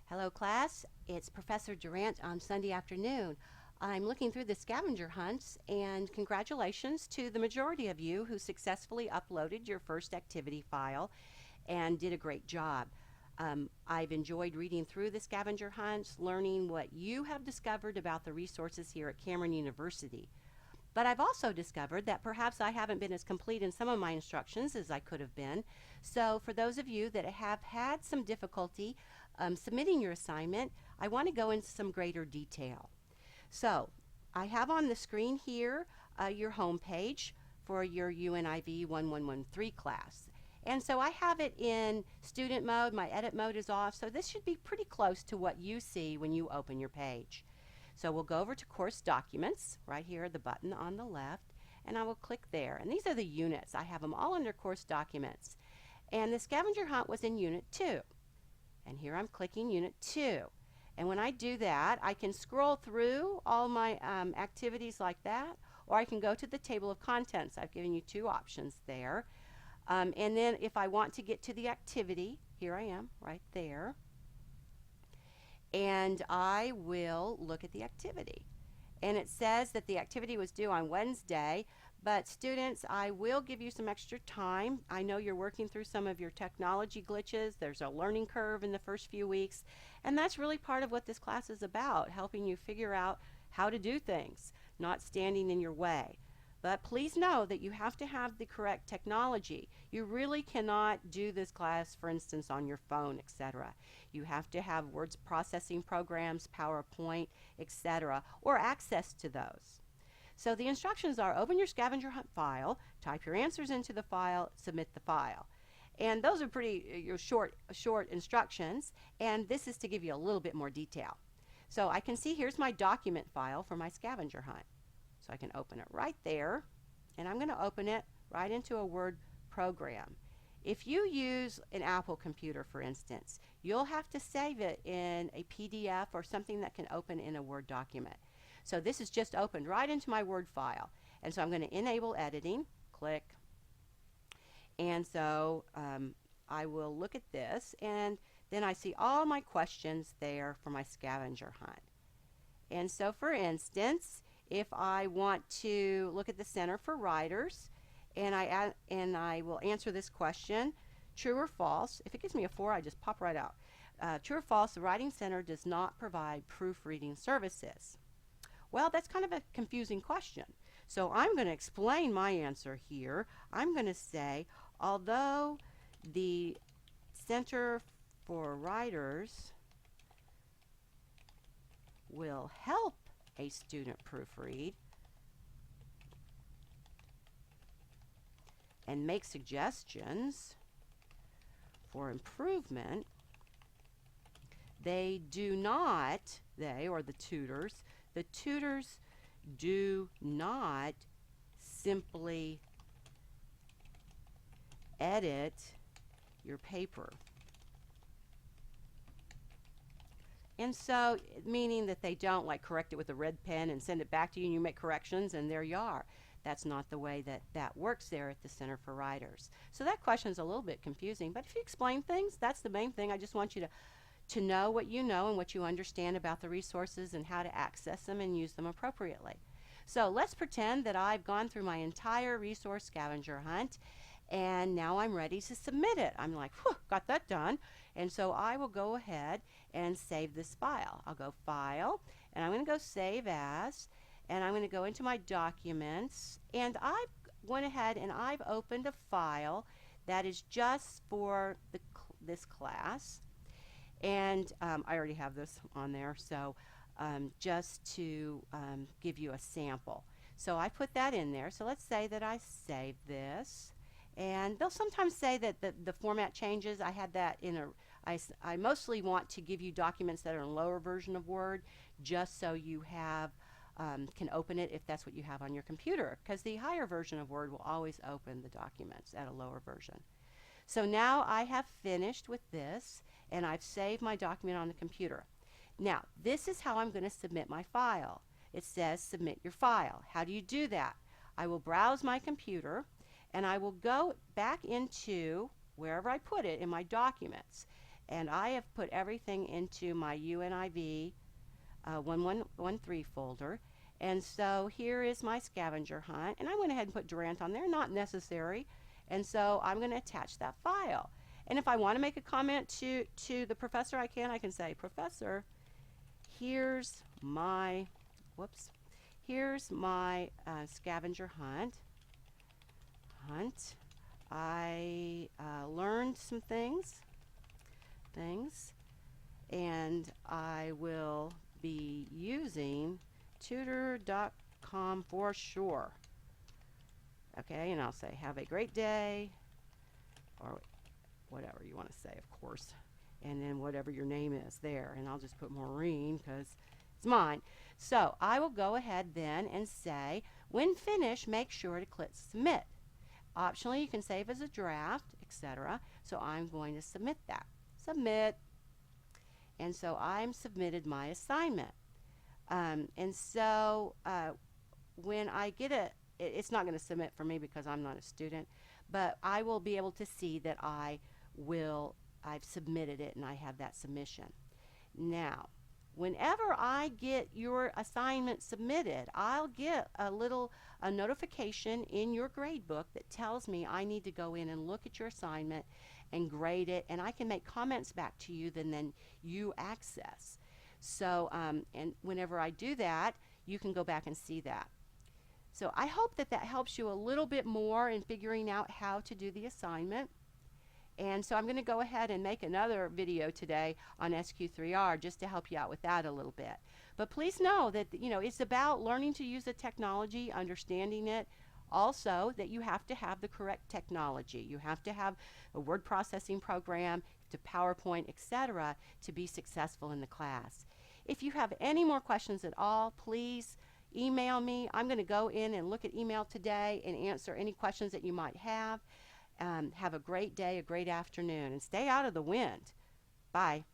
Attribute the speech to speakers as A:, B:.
A: Hello class, it's Professor Durant on Sunday afternoon. I'm looking through the scavenger hunts and congratulations to the majority of you who successfully uploaded your first activity file and did a great job. I've enjoyed reading through the scavenger hunts, learning what you have discovered about the resources here at Cameron University. But I've also discovered that perhaps I haven't been as complete in some of my instructions as I could have been. So for those of you that have had some difficulty submitting your assignment, I want to go into some greater detail. So I have on the screen here your home page for your UNIV 1113 class. And so I have it in student mode. My edit mode is off, so this should be pretty close to what you see when you open your page. So we'll go over to course documents, right here, the button on the left, and I will click there. And these are the units. I have them all under course documents. And the scavenger hunt was in unit 2. And here I'm clicking unit 2. And when I do that, I can scroll through all my activities like that, or I can go to the table of contents. I've given you two options there. And then if I want to get to the activity, here I am, right there. And I will look at the activity. And it says that the activity was due on Wednesday, but students, I will give you some extra time. I know you're working through some of your technology glitches. There's a learning curve in the first few weeks, and that's really part of what this class is about, helping you figure out how to do things, not standing in your way. But please know that you have to have the correct technology. You really cannot do this class, for instance, on your phone, etc. You have to have word processing programs, PowerPoint, etc., or access to those. So the instructions are open your scavenger hunt file, type your answers into the file, submit the file. And those are pretty short instructions, and this is to give you a little bit more detail. So I can see here's my document file for my scavenger hunt. So I can open it right there, and I'm going to open it right into a Word program. If you use an Apple computer, for instance, you'll have to save it in a PDF or something that can open in a Word document. So this is just opened right into my Word file. And so I'm going to enable editing, click, and so I will look at this, and then I see all my questions there for my scavenger hunt. And so for instance, if I want to look at the Center for Writers, and I will answer this question, true or false. If it gives me a 4, I just pop right out. True or false, the Writing Center does not provide proofreading services. Well, that's kind of a confusing question. So I'm going to explain my answer here. I'm going to say, although the Center for Writers will help a student proofread and make suggestions for improvement, they do not, they or the tutors do not simply edit your paper. And so, meaning that they don't like correct it with a red pen and send it back to you and you make corrections and there you are. That's not the way that works there at the Center for Writers. So that question is a little bit confusing, but if you explain things, that's the main thing. I just want you to know what you know and what you understand about the resources and how to access them and use them appropriately. So let's pretend that I've gone through my entire resource scavenger hunt and now I'm ready to submit it. I'm like, whew, got that done. And so I will go ahead and save this file. I'll go File, and I'm going to go Save As, and I'm going to go into my Documents, and I've went ahead and I've opened a file that is just for this class. And I already have this on there, so just to give you a sample. So I put that in there. So let's say that I save this. And they'll sometimes say that the format changes. I had that in I mostly want to give you documents that are in a lower version of Word, just so you have can open it if that's what you have on your computer, because the higher version of Word will always open the documents at a lower version. So now I have finished with this, and I've saved my document on the computer. Now, this is how I'm going to submit my file. It says submit your file. How do you do that? I will browse my computer, and I will go back into wherever I put it in my documents. and I have put everything into my UNIV 1113 folder. And so here is my scavenger hunt, and I went ahead and put Durant on there, not necessary. And so I'm going to attach that file. And if I want to make a comment to the professor, I can say, Professor, here's my, here's my scavenger hunt. I learned some things, and I will be using tutor.com for sure. Okay, and I'll say, have a great day, or whatever you want to say, of course, and then whatever your name is there, and I'll just put Maureen because it's mine. So I will go ahead then and say, when finished, make sure to click submit. Optionally, you can save as a draft, etc. So I'm going to submit that. Submit. And so I'm submitted my assignment. And so when I get it's not going to submit for me because I'm not a student, but I will be able to see that I've submitted it and I have that submission. Now, whenever I get your assignment submitted, I'll get a notification in your grade book that tells me I need to go in and look at your assignment and grade it, and I can make comments back to you that then you access. So, and whenever I do that, you can go back and see that. So I hope that helps you a little bit more in figuring out how to do the assignment. And so I'm going to go ahead and make another video today on SQ3R just to help you out with that a little bit. But please know that, it's about learning to use the technology, understanding it. Also, that you have to have the correct technology. You have to have a word processing program, to PowerPoint, etc., to be successful in the class. If you have any more questions at all, please email me. I'm going to go in and look at email today and answer any questions that you might have. Have a great day, a great afternoon, and stay out of the wind. Bye.